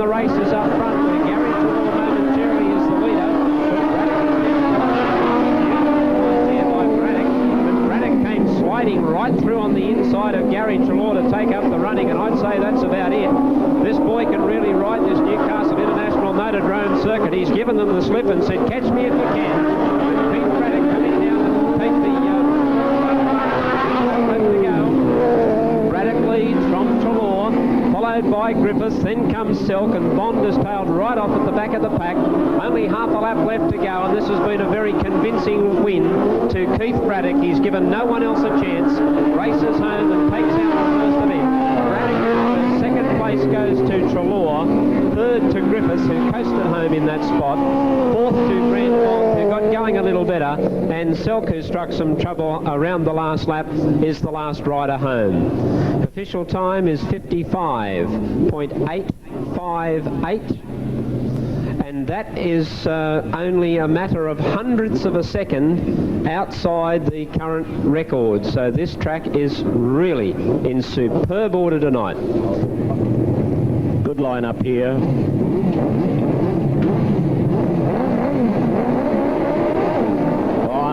the race is up front, where Gary Trelaw momentarily is the leader. But Braddock came sliding right through on the inside of Gary Trelaw to take up the running, and I'd say that's about it. This boy can really ride this Newcastle International Motordrome circuit. He's given them the slip and said, catch me if you can. Pete Braddock coming down to take the left to go. Braddock leads from Trelaw, followed by Griffiths, then comes Selk, and Bond is tailed right off at the back of the pack. Only half a lap left to go, and this has been a very convincing win to Keith Braddock. He's given no one else a chance. Races home and takes out the first event. Braddock, second place goes to Trelaw, third to Griffiths, who coasted home in that spot, fourth to Grant Bond, who got going a little better, and Selk, who struck some trouble around the last lap, is the last rider home. Official time is 55.858, and that is only a matter of hundredths of a second outside the current record. So this track is really in superb order tonight. Good line up here.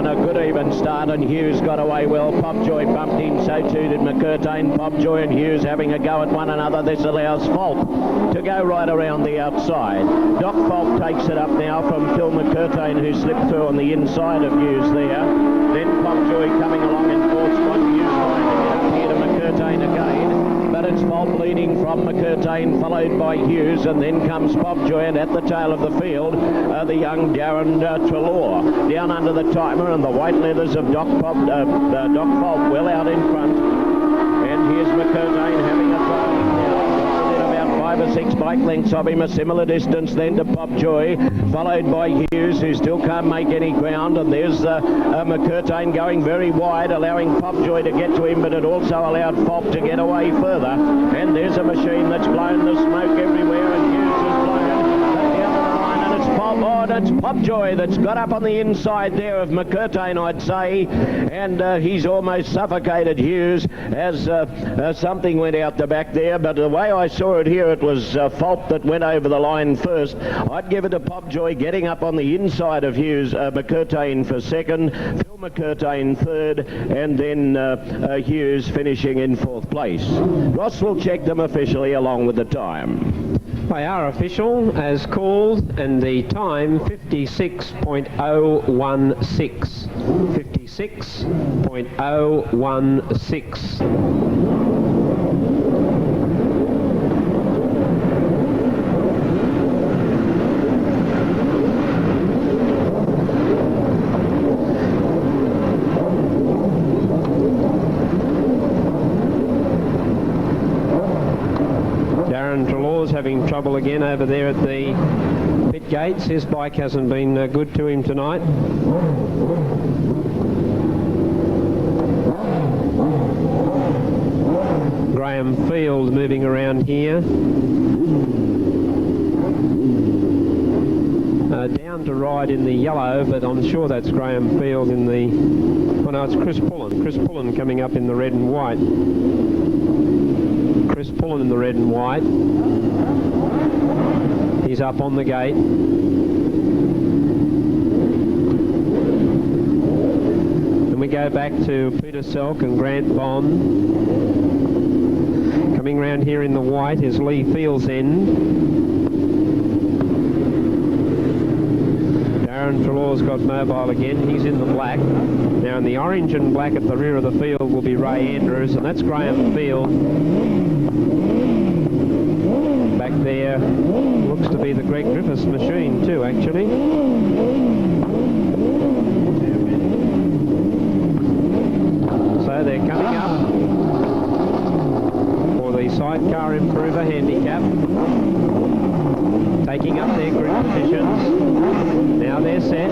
A good even start, and Hughes got away well. Popjoy bumped him, so too did McCurtain. Popjoy and Hughes having a go at one another. This allows Falk to go right around the outside. Doc Falk takes it up now from Phil McCurtain, who slipped through on the inside of Hughes there. Then Popjoy coming along in fourth spot. Hughes trying to get up here to McCurtain again, but it's Falk leading from McCurtain, followed by Hughes, and then comes Popjoy, and at the tail of the field, the young Darren Trelaw. Down under the timer, and the white leathers of Doc Falk well out in front. And here's McCurtain having a try now. About 5 or 6 bike lengths of him, a similar distance then to Popjoy, followed by Hughes, who still can't make any ground. And there's McCurtain going very wide, allowing Popjoy to get to him, but it also allowed Falk to get away further. And there's a machine that's blown the smoke everywhere, and Hughes has blown it down the line, and it's it's Popjoy that's got up on the inside there of McCurtain, I'd say, and he's almost suffocated Hughes as something went out the back there. But the way I saw it here, it was Falk that went over the line first. I'd give it to Popjoy getting up on the inside of Hughes, McCurtain for second, Phil McCurtain third, and then Hughes finishing in fourth place. Ross will check them officially along with the time. They are official as called, and the time 56.016. 56.016. Having trouble again over there at the pit gates. His bike hasn't been good to him tonight. Graham Field moving around here. Down to ride in the yellow, but I'm sure that's Graham Field in the... Oh no, it's Chris Pullen. Chris Pullen coming up in the red and white. Chris Pullen in the red and white. He's up on the gate. And we go back to Peter Selk and Grant Bond. Coming round here in the white is Lee Field's end. Darren Trelaw's got mobile again. He's in the black. Now in the orange and black at the rear of the field will be Ray Andrews, and that's Graham Field. Back there looks to be the Greg Griffiths machine too, actually. So they're coming up for the Sidecar Improver Handicap, taking up their group positions. Now they're set.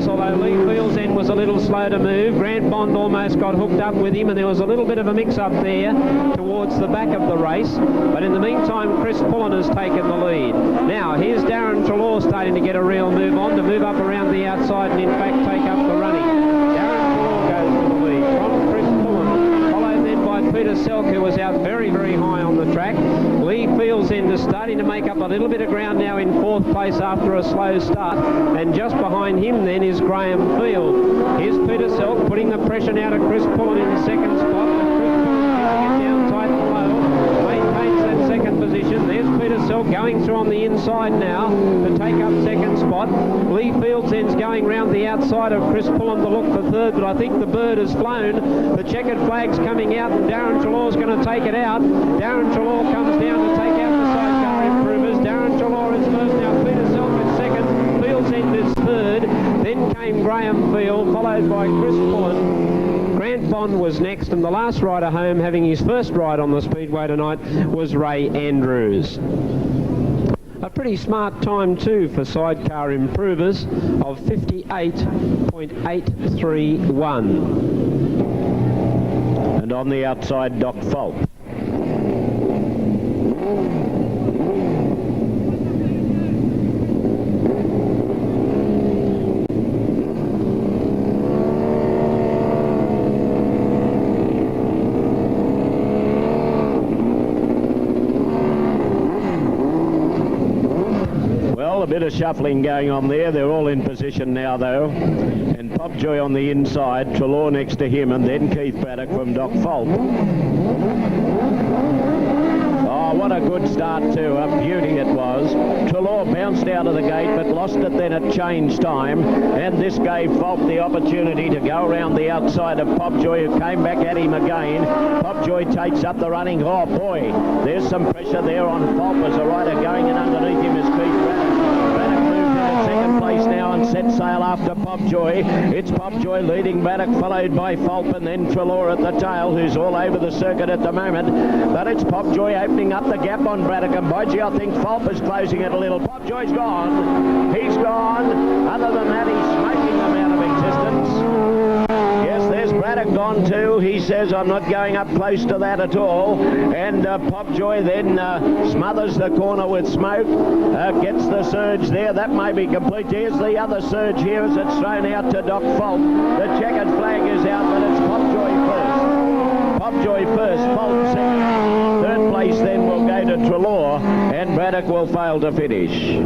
Although Lee Field's end was a little slow to move. Grant Bond almost got hooked up with him, and there was a little bit of a mix-up there towards the back of the race. But in the meantime, Chris Pullen has taken the lead. Now, here's Darren Trelaw starting to get a real move on, to move up around the outside and in fact take up the running. Darren Trelaw goes Peter Selk, who was out very, very high on the track. Lee Fields then is starting to make up a little bit of ground now in 4th place after a slow start. And just behind him then is Graham Field. Here's Peter Selk putting the pressure now to Chris Pullen in 2nd spot. But Chris Pullen keeping it down tight and low. Maintains that 2nd position. There's Peter Selk going through on the inside now to take up 2nd spot. Lee Fields then's going round the outside of Chris Pullen to look for 3rd, but I think the bird has flown. The checkered flag's coming out and Darren Trelaw's going to take it out. Darren Trelaw comes down to take out the sidecar improvers. Darren Trelaw is first now. Peter Selk is 2nd. Fields End is 3rd. Then came Graham Field, followed by Chris Pullen. Grant Bond was next, and the last rider home, having his first ride on the Speedway tonight, was Ray Andrews. A pretty smart time too for sidecar improvers of 58.831. And on the outside, Doc Falk. A bit of shuffling going on there. They're all in position now though, and Popjoy on the inside, Trelaw next to him, and then Keith Braddock from Doc Falk. Oh, what a good start too, a beauty it was. Trelaw bounced out of the gate but lost it then at change time, and this gave Falk the opportunity to go around the outside of Popjoy, who came back at him again. Popjoy takes up the running. Oh boy, there's some pressure there on Falk as a rider going, and underneath him is Keith Braddock. Second place now and set sail after Popjoy. It's Popjoy leading Braddock, followed by Falk, and then Trelaw at the tail, who's all over the circuit at the moment. But it's Popjoy opening up the gap on Braddock, and by gee, I think Falk is closing it a little. Popjoy's gone. He's gone. Other than that, he's smoking them out of existence. Yes, there's Braddock gone too. He says, I'm not going up close to that at all. And Popjoy then smothers the corner with smoke, gets the surge there. That may be complete. Here's the other surge here as it's thrown out to Doc Falk. The checkered flag is out, but it's Popjoy first. Popjoy first, Falk second. 3rd place then will go to Trelaw, and Braddock will fail to finish.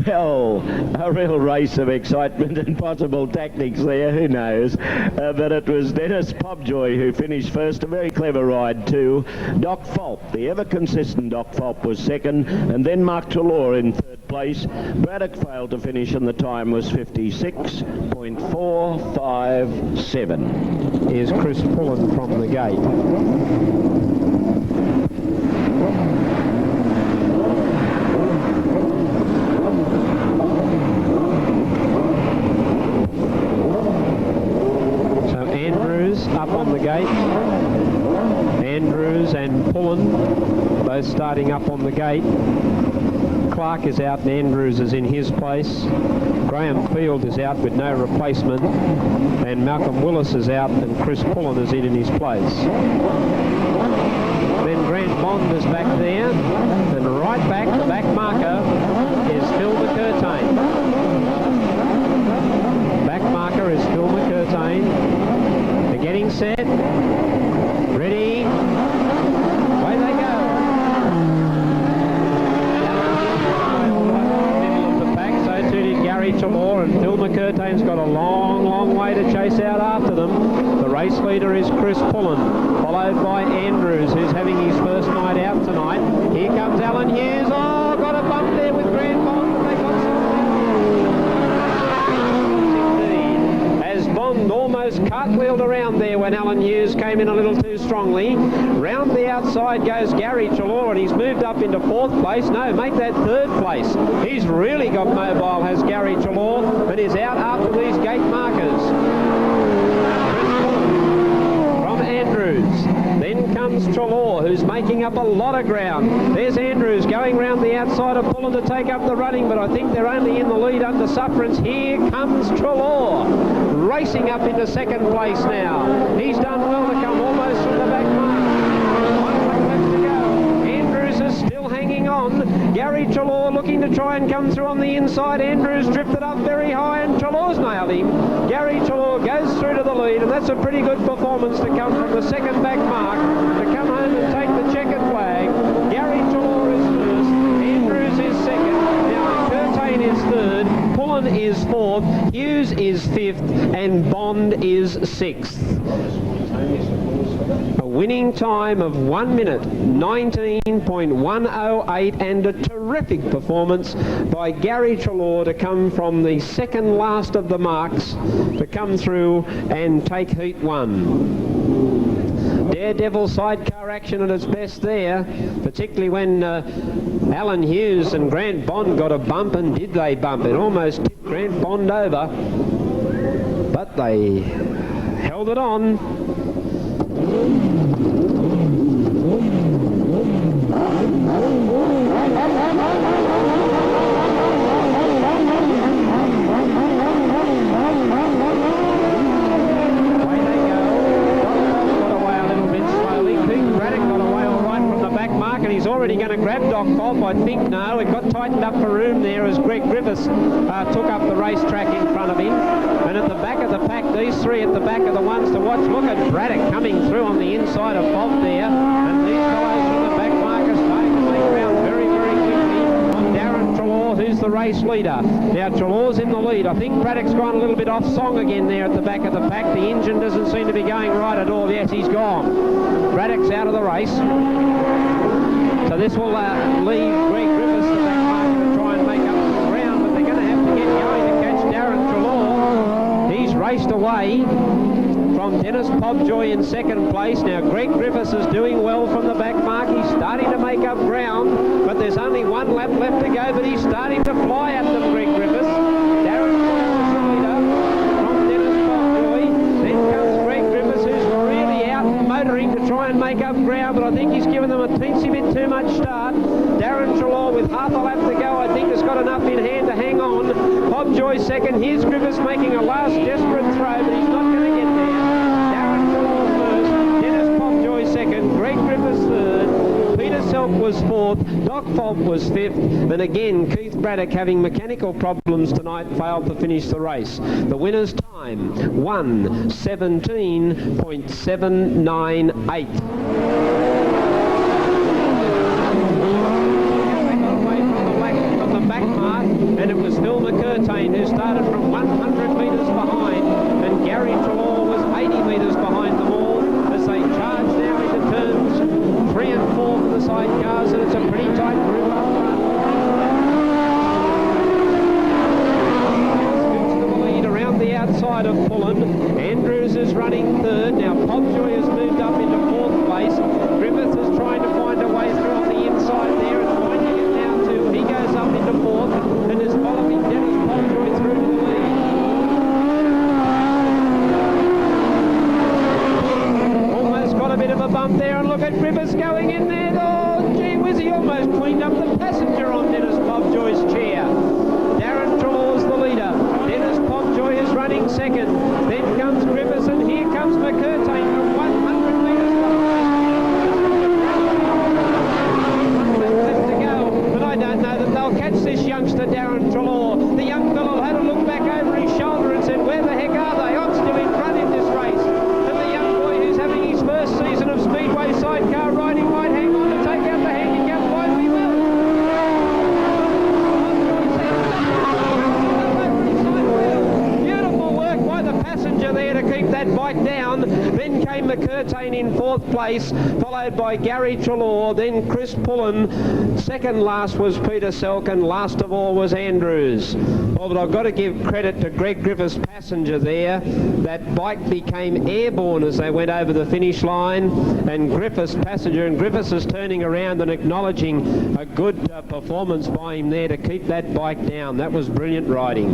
Well, a real race of excitement and possible tactics there, who knows. But it was Dennis Popjoy who finished first, a very clever ride too. Doc Falk, the ever-consistent Doc Falk, was 2nd, and then Mark Trelaw in 3rd place. Braddock failed to finish, and the time was 56.457. Here's Chris Pullen from the gate. Up on the gate. Andrews and Pullen both starting up on the gate. Clark is out and Andrews is in his place. Graham Field is out with no replacement, and Malcolm Willis is out and Chris Pullen is in his place. Then Grant Bond is back there, and right back, the back marker is Phil McCurtain. Back marker is Phil McCurtain. Getting set, ready, away they go. Middle of the pack, so too did Gary Trelaw, and Phil McCurtain's got a long, long way to chase out after them. The race leader is Chris Pullen, followed by Andrews, who's having his first night out tonight. Here comes Alan Hughes. Oh, got a bump there with Grant Bond, but they got something. As Bond almost cartwheeled around there when Alan Hughes came in a little too strongly. Round the outside goes Gary Trelaw, and he's moved up into 4th place. No, make that 3rd place. He's really got mobile, has Gary Trelaw, but is out after these gate markers. From Andrews. Then comes Trelaw, who's making up a lot of ground. There's Andrews going round the outside of Pullen to take up the running, but I think they're only in the lead under sufferance. Here comes Trelaw, racing up into 2nd place now. He's done well to come almost from the back mark. 1 lap left to go. Andrews is still hanging on. Gary Trelaw looking to try and come through on the inside. Andrews drifted up very high, and Trelaw's nailed him. Gary Trelaw goes through to the the lead, and that's a pretty good performance to come from the second back mark to come home and take the checkered flag. Gary Trelaw is first, Andrews is second, now Curtain is third, Pullen is fourth, Hughes is fifth, and Bond is sixth. A winning time of 1 minute 19.108, and a terrific performance by Gary Trelaw to come from the second last of the marks to come through and take heat one. Daredevil sidecar action at its best there, particularly when Alan Hughes and Grant Bond got a bump, and did they bump? It almost tipped Grant Bond over, but they held it on. He's already going to grab Doc Bob, I think. No, it got tightened up for room there as Greg Griffiths took up the racetrack in front of him. And at the back of the pack, these three at the back are the ones to watch. Look at Braddock coming through on the inside of Bob there. And these fellows from the back mark are starting to make ground very, very quickly on Darren Trelaw, who's the race leader. Now Trelaw's in the lead. I think Braddock's gone a little bit off song again there at the back of the pack. The engine doesn't seem to be going right at all. Yes, he's gone. Braddock's out of the race. So this will leave Greg Griffiths the back marker to try and make up some ground, but they're going to have to get going to catch Darren Trelaw. He's raced away from Dennis Pobjoy in second place. Now Greg Griffiths is doing well from the back mark. He's starting to make up ground, but there's only one lap left to go, but he's starting to fly at them, Greg Griffiths. Darren Trelaw is the leader from Dennis Pobjoy. Then comes Greg Griffiths, who's really out motoring to try and make up ground, but I think he's given them a teensy bit too much start. Darren Trelaw with half a lap to go, I think has got enough in hand to hang on. Pobjoy second. Here's Griffiths making a last desperate throw, but he's not going to get there. Darren Trelaw first, Dennis Pobjoy second, Greg Griffiths third, Peter Selk was fourth, Doc Fob was fifth, and again Keith Braddock, having mechanical problems tonight, failed to finish the race. The winner's time 1:17.798. And it was Phil McCurtain who started from 100 metres behind, and Gary Trelaw was 80 metres behind them all as they charge now into turns 3 and 4 for the sidecars, and it's a pretty tight group up front. Scoots to the lead around the outside of Pullen. Andrews is running third. Now Pobjoy has moved up into fourth place. Griffiths is trying to find a way through on the inside there and finding it now too. He goes up into fourth and is following Dennis Pobjoy through to the lead. Almost got a bit of a bump there, and look at Griffiths going in there. Oh, gee whiz, he almost cleaned up the passenger on Dennis Pobjoy's chair. Darren Trelaw's the leader. Dennis Pobjoy is running second. Then comes Griffiths, and here comes McCurtain from 100 metres behind. Left to go, but I don't know that they'll catch this youngster Darren Trelaw. The young fellow had a look back over his shoulder and said, where the heck are they? I'm still in front in this race. And the young boy who's having his first season of speedway sidecar riding might hang on to take out the handicap. Why we will. Beautiful work by the passenger there to keep that bike down. Then came McCurtain in fourth place, followed by Gary Trelaw, then Chris Pullen. Second last was Peter Selk, and last of all was Andrews. Well, but I've got to give credit to Greg Griffiths' passenger there. That bike became airborne as they went over the finish line, and Griffiths' passenger, and Griffiths is turning around and acknowledging a good performance by him there to keep that bike down. That was brilliant riding.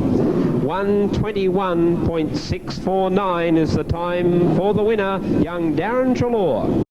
1:21.649 is the time for the winner, young Darren Trelaw.